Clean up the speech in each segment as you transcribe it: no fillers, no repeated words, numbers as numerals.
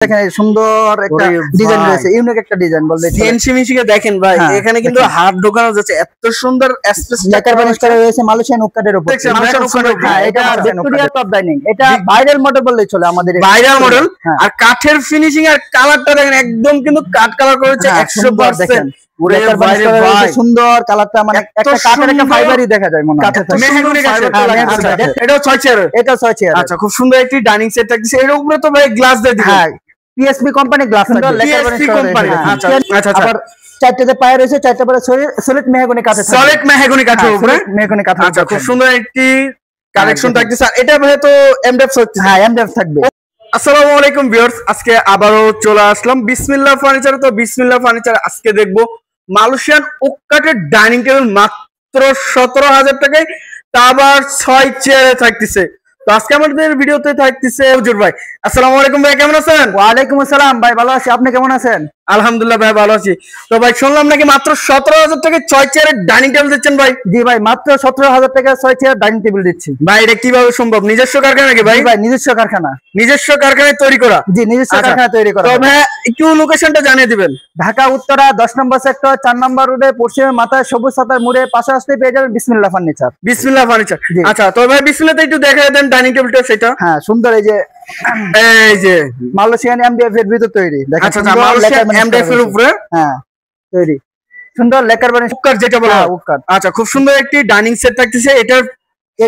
দেখেন সুন্দর একটা ডিজাইন রয়েছে, ইউনিক একটা ডিজাইন বলতে সিএনসি মিশিকে দেখেন ভাই, এখানে কিন্তু হাত ঢোকানো যাচ্ছে, এত সুন্দর স্পেস লেকার বানিশ করা রয়েছে মালয়েশিয়ান উক্কাটের উপর। হ্যাঁ, এটা ভিক্টোরিয়া টপ ডাইনিং, এটা ভাইরাল মডেল বললেই চলে আমাদের, ভাইরাল মডেল। আর কাঠের ফিনিশিং আর কালারটা দেখেন, একদম কিন্তু কাট কালার করেছে 100%। লেকার বানিশ করা রয়েছে সুন্দর কালারটা, মানে একটা কাঠের একটা ফাইবারই দেখা যায় মনে হয়। মেহগনি কাঠ, এটা 6 চেয়ার, এটা 6 চেয়ার। আচ্ছা, খুব সুন্দর একটি ডাইনিং সেট থাকছে। এর উপরে তো ভাই গ্লাস দিয়ে দিবেন। হ্যাঁ, পিএসপি কোম্পানি গ্লাস থাকবে, লেকার বানিশ কোম্পানি। আচ্ছা আচ্ছা, আবার চারটাতে পায়ে রয়েছে, চারটা পরে সলিড মেহগনি কাঠের, সলিড মেহগনি কাঠের উপরে মেহগনি কাঠের। আচ্ছা, খুব সুন্দর একটি কালেকশন থাকছে। আর এটা ভাই তো এমডেফ হচ্ছে। হ্যাঁ, এমডেফ থাকবে। আসসালামু আলাইকুম ভিউয়ার্স, আজকে আবারও চলে আসলাম বিসমিল্লাহ ফার্নিচার। তো বিসমিল্লাহ ফার্নিচার আজকে দেখবো মালয়েশিয়ান ওক কাঠের ডাইনিং টেবিল মাত্র 17,000 টাকায়, তা আবার 6 চেয়ারে থাকতেছে। তো আজকে আমাদের ভিডিওতে থাকতেছে হুজুর ভাই। আসসালামু আলাইকুম ভাই, কেমন আছেন? ওয়ালাইকুম আসসালাম ভাই, ভালো আছি, আপনি কেমন আছেন? আলহামদুলিল্লাহ ভাই, ভালো আছি। তো ভাই শুনলাম নাকি মাত্র 17,000 টাকায় 6 চেয়ারের ডাইনিং টেবিল দিচ্ছেন ভাই? জি ভাই, মাত্র 17,000 টাকা 6 চেয়ার ডাইনিং টেবিল দিচ্ছি ভাই। এটা কিভাবে সম্ভব? নিজস্ব কারখানা নাকি ভাই? ভাই নিজস্ব কারখানা, নিজস্ব কারখানায় তৈরি করা? জি, নিজস্ব কারখানা তৈরি করা। তো ভাই একটু লোকেশনটা জানিয়ে দিবেন। ঢাকা উত্তরা 10 নম্বর সেক্টর 4 নম্বর রোডে পশ্চিমে মাথায় সবুজ সাতার মোড়ে পাশে আসতে পেয়ে যাবেন বিসমিল্লাহ ফার্নিচার। বিসমিল্লাহ ফার্নিচার। আচ্ছা, তো ভাই বিসমিল্লাহতে একটু দেখায় দেন ডাইনিং টেবিলটা সেটা। হ্যাঁ, সুন্দর এই যে মালয়েশিয়ান এমডিএফ এর ভিতর তৈরি। দেখেন, আচ্ছা, মালয়েশিয়ান এমডিএফ এর উপরে হ্যাঁ তৈরি সুন্দর লেকার বানিশ উক্কার যেটা বলা হয় উক্কার। আচ্ছা, খুব সুন্দর একটি ডাইনিং সেট থাকতেছে। এটার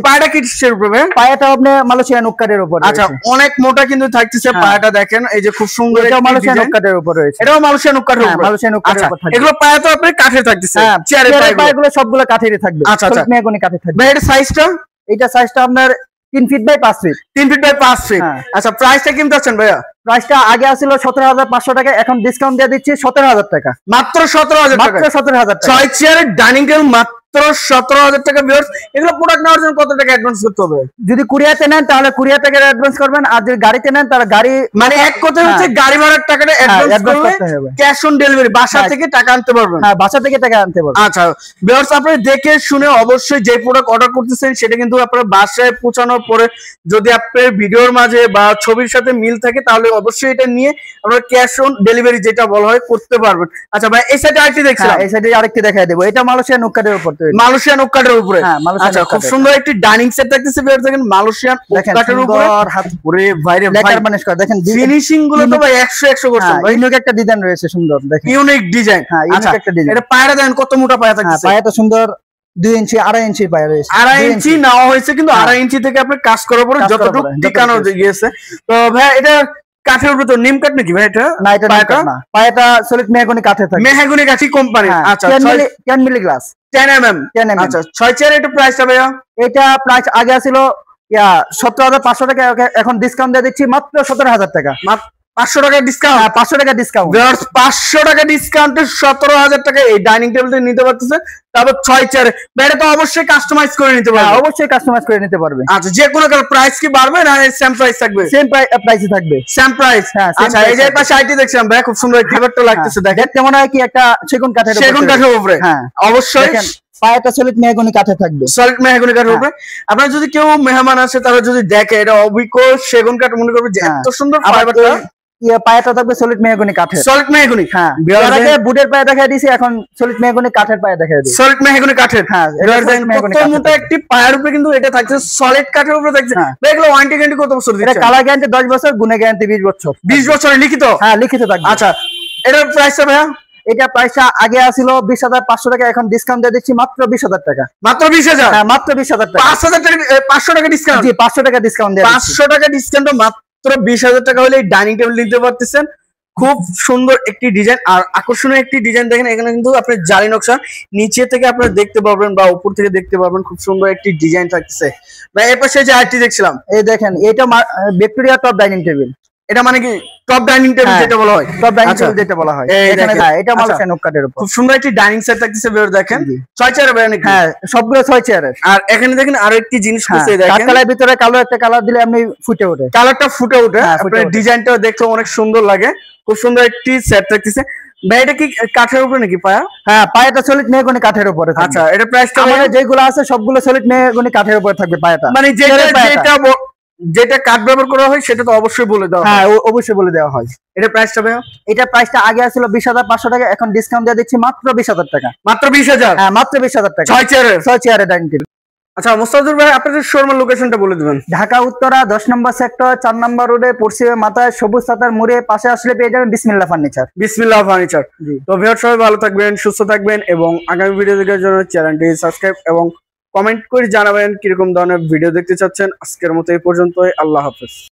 পায়াটা কিসের উপরে? পায়াটা আপনি মালয়েশিয়ান উক্কারের উপর। আচ্ছা, অনেক মোটা কিন্তু থাকতেছে পায়াটা, দেখেন এই যে খুব সুন্দর, এটা মালয়েশিয়ান উক্কারের উপর রয়েছে। এটাও মালয়েশিয়ান উক্কারের উপর, মালয়েশিয়ান উক্কারের উপর থাকবে। এগুলো পায়া তো আপনি কাঠের থাকতেছে, চেয়ারের পায়াগুলো সবগুলো কাঠেরই থাকবে। আচ্ছা আচ্ছা, মেহগনি কাঠের থাকবে। ভাই এর সাইজটা? এটা সাইজটা আপনার 3 feet by 5 feet. 3 feet by 5 feet. আচ্ছা, প্রাইসটা কেমন যাচ্ছেন ভাইয়া? প্রাইসটা আগে ছিল 17,500 টাকা, এখন ডিসকাউন্ট দিয়ে দিচ্ছি 17,000 টাকা। মাত্র 17,000 টাকা, মাত্র 17,000 টাকা। 6 চেয়ারের ডাইনিং টেবিল মাত্র 17,000 টাকা। ভিউয়ার্স, এগুলো প্রোডাক্ট নেওয়ার জন্য কত টাকা অ্যাডভান্স করতে হবে? যদি কুরিয়াতে নেন তাহলে কুরিয়া থেকে অ্যাডভান্স করবেন, আর যদি গাড়িতে নেন তাহলে গাড়ি, মানে এক কথা হচ্ছে গাড়ি ভাড়ার টাকাটা অ্যাডভান্স করতে হবে, ক্যাশ অন ডেলিভারি বাসা থেকে টাকা আনতে পারবেন। হ্যাঁ, বাসা থেকে টাকা আনতে পারবেন। আচ্ছা ভিউয়ার্স, আপনারা দেখে শুনে অবশ্যই যে প্রোডাক্ট অর্ডার করতেছেন সেটা কিন্তু আপনারা বাসায় পৌঁছানোর পরে যদি আপনার ভিডিওর মাঝে বা ছবির সাথে মিল থাকে তাহলে অবশ্যই এটা নিয়ে আপনারা ক্যাশ অন ডেলিভারি যেটা বলা হয় করতে পারবেন। আচ্ছা ভাই, এই সাইডে আরেকটি দেখছিলাম, এই সাইডে আরেকটি দেখাই দেব। এটা মালয়েশিয়ান উক্কাটের উপর তৈরি, মালয়েশিয়ান উক্কাটের উপরে। আচ্ছা, খুব সুন্দর একটি ডাইনিং সেট থাকতেছে। ভিউয়ার্স দেখেন, মালয়েশিয়ান উক্কাটের উপরে হাত পুরে বাইরে লেকার বানিশ করা। দেখেন ফিনিশিং গুলো তো ভাই 100 করছেন ভাই। ইউনিক একটা ডিজাইন রয়েছে, সুন্দর দেখেন, ইউনিক ডিজাইন। হ্যাঁ, ইউনিক একটা ডিজাইন। এটা পায়রা দেন কত মোটা পায়া থাকছে? পায়াটা সুন্দর 2 ইঞ্চি 2.5 ইঞ্চি পায়া রয়েছে। 2.5 ইঞ্চি নেওয়া হয়েছে, কিন্তু 2.5 ইঞ্চি থেকে আপনি কাজ করার পরে যতটুকু টিকানো গিয়েছে। তো ভাই এটা কাঠের উপর তো নিম কাঠ নাকি ভাই? এটা না, এটা নিম কাঠ না, পায়াটা সলিড মেহগনি কাঠের থাকে। মেহগনি কাঠি কোম্পানি। আচ্ছা, 10 মিলি গ্লাস, 10 mm। আচ্ছা, 6 চেয়ার এটা প্রাইসটা ভাইয়া? এটা প্রাইস আগে ছিল 17,500 টাকা, এখন ডিসকাউন্ট দিয়ে দিচ্ছি মাত্র 17,000 টাকা। 500 টাকা ডিসকাউন্ট? 500 টাকা ডিসকাউন্ট। 500 টাকা ডিসকাউন্টে 17,000 টাকা এই ডাইনিং টেবিলটা নিতে পারতেছে। তারপর 6 চেয়ার, এটা তো অবশ্যই কাস্টমাইজ করে নিতে পারবে। অবশ্যই কাস্টমাইজ করে নিতে পারবে। আচ্ছা, যে কোনো কালার প্রাইস কি বাড়বে না সেম প্রাইস থাকবে? সেম প্রাইসই থাকবে, সেম প্রাইস। আচ্ছা, এই যে পাশে আইটি দেখছিলাম ভাই, খুব সুন্দর ফেভারটা লাগতেছে। দেখেন কেমন হয় কি একটা সেগুন কাঠের উপর, সেগুন কাঠের উপরে। হ্যাঁ, অবশ্যই পায়াটা সলিড মেহগনি কাঠে থাকবে, সলিড মেহগনি কাঠের উপরে। আপনারা যদি কেউ মেহমান আসে তারা যদি দেখে এটা অভিজ্ঞ সেগুন কাঠ মনে করবে যে এত সুন্দর ফাইবারটা। পায়াটা থাকবে সলিড মেহগনি কাঠের, সলিড মেহগনি। হ্যাঁ, আগে বুটের পায়া দেখাই দিয়েছি, এখন সলিড মেহগনি কাঠের পায়া দেখাই দিই। সলিড মেহগনি কাঠের। হ্যাঁ, কত মোটা একটি পায়ার উপরে কিন্তু এটা থাকছে, সলিড কাঠের উপরে থাকছে। এগুলো ওয়ারেন্টি গ্যারান্টি কত বছর দিচ্ছে? এটা কালার গ্যারান্টি 10 বছর, গুণে গ্যারান্টি 20 বছর। 20 বছরের লিখিত? হ্যাঁ, লিখিত থাকবে। আচ্ছা, এটার প্রাইসটা ভাইয়া? এটা প্রাইসটা আগে ছিল 20,500 টাকা, এখন ডিসকাউন্ট দিয়ে দিচ্ছি মাত্র 20,000 টাকা। মাত্র 20,000? হ্যাঁ, মাত্র 20,000 টাকা। 5,000 টাকা, 500 টাকা ডিসকাউন্ট? জি, 500 টাকা ডিসকাউন্ট দিয়ে 500 টাকা ডিসকাউন্ট, মাত্র 20,000 টাকা হলে এই ডাইনিং টেবিল নিতে পারতেছেন। খুব সুন্দর একটি ডিজাইন আর আকর্ষণীয় একটি ডিজাইন। দেখেন এখানে কিন্তু আপনি জালি নকশা নিচে থেকে আপনারা দেখতে পারবেন বা উপর থেকে দেখতে পারবেন, খুব সুন্দর একটি ডিজাইন থাকতেছে। ভাই এর পাশে যে আরেকটি দেখছিলাম, এই দেখেন, এটা ভিক্টোরিয়া টপ ডাইনিং টেবিল। এটা মানে কি টপ ডাইনিং টেবিল যেটা বলা হয়? টপ ডাইনিং টেবিল যেটা বলা হয়, এখানে এটা মালয়েশিয়ান ওক কাঠের উপর খুব সুন্দর একটি ডাইনিং সেট থাকতেছে। ভিউয়ার দেখেন 6 চেয়ারের ভাই নাকি? হ্যাঁ, সবগুলো 6 চেয়ারের। আর এখানে দেখেন আরেকটি জিনিস আছে, দেখেন কালারের ভিতরে কালো একটা কালার দিলে আপনি ফুটে ওঠে, কালারটা ফুটে ওঠে। আপনার ডিজাইনটাও দেখতে অনেক সুন্দর লাগে। খুব সুন্দর একটি সেট থাকতেছে। ভাই এটা কি কাঠের উপরে নাকি পায়া? হ্যাঁ, পায়াটা সলিড মেহগনি কাঠের উপরে। আচ্ছা, এটা প্রাইসটা আমাদের যেগুলো আছে সবগুলো সলিড মেহগনি কাঠের উপরে থাকবে পায়াটা। মানে যেটা যেটা কাঠ ব্যবহার করা হয় সেটা তো অবশ্যই বলে দেওয়া হয়। হ্যাঁ অবশ্যই বলে দেওয়া হয়। এটা প্রাইসটা ভাইয়া? এটা প্রাইসটা আগে ছিল 20,500 টাকা, এখন ডিসকাউন্ট দিয়ে দিচ্ছি মাত্র 20,000 টাকা। মাত্র 20,000? হ্যাঁ মাত্র 20,000 টাকা। 6 চেয়ারের ডাইনিং টেবিল। আচ্ছা মোস্তাফিজুর ভাই, আপনাদের শোরুমের লোকেশনটা বলে দিবেন। ঢাকা উত্তরা 10 নম্বর সেক্টর 4 নম্বর রোডে পশ্চিমে মাথায় সবুজ সাতার মোড়ে পাশে আসলে পেয়ে যাবেন বিসমিল্লাহ ফার্নিচার। বিসমিল্লাহ ফার্নিচার। তো ভিউয়ার্স সবাই ভালো থাকবেন, সুস্থ থাকবেন এবং আগামী ভিডিও দেখার জন্য চ্যানেলটি সাবস্ক্রাইব এবং কমেন্ট করে জানাবেন কিরকম ধরনের ভিডিও দেখতে চাচ্ছেন। আজকের মতো এই পর্যন্তই, আল্লাহ হাফেজ।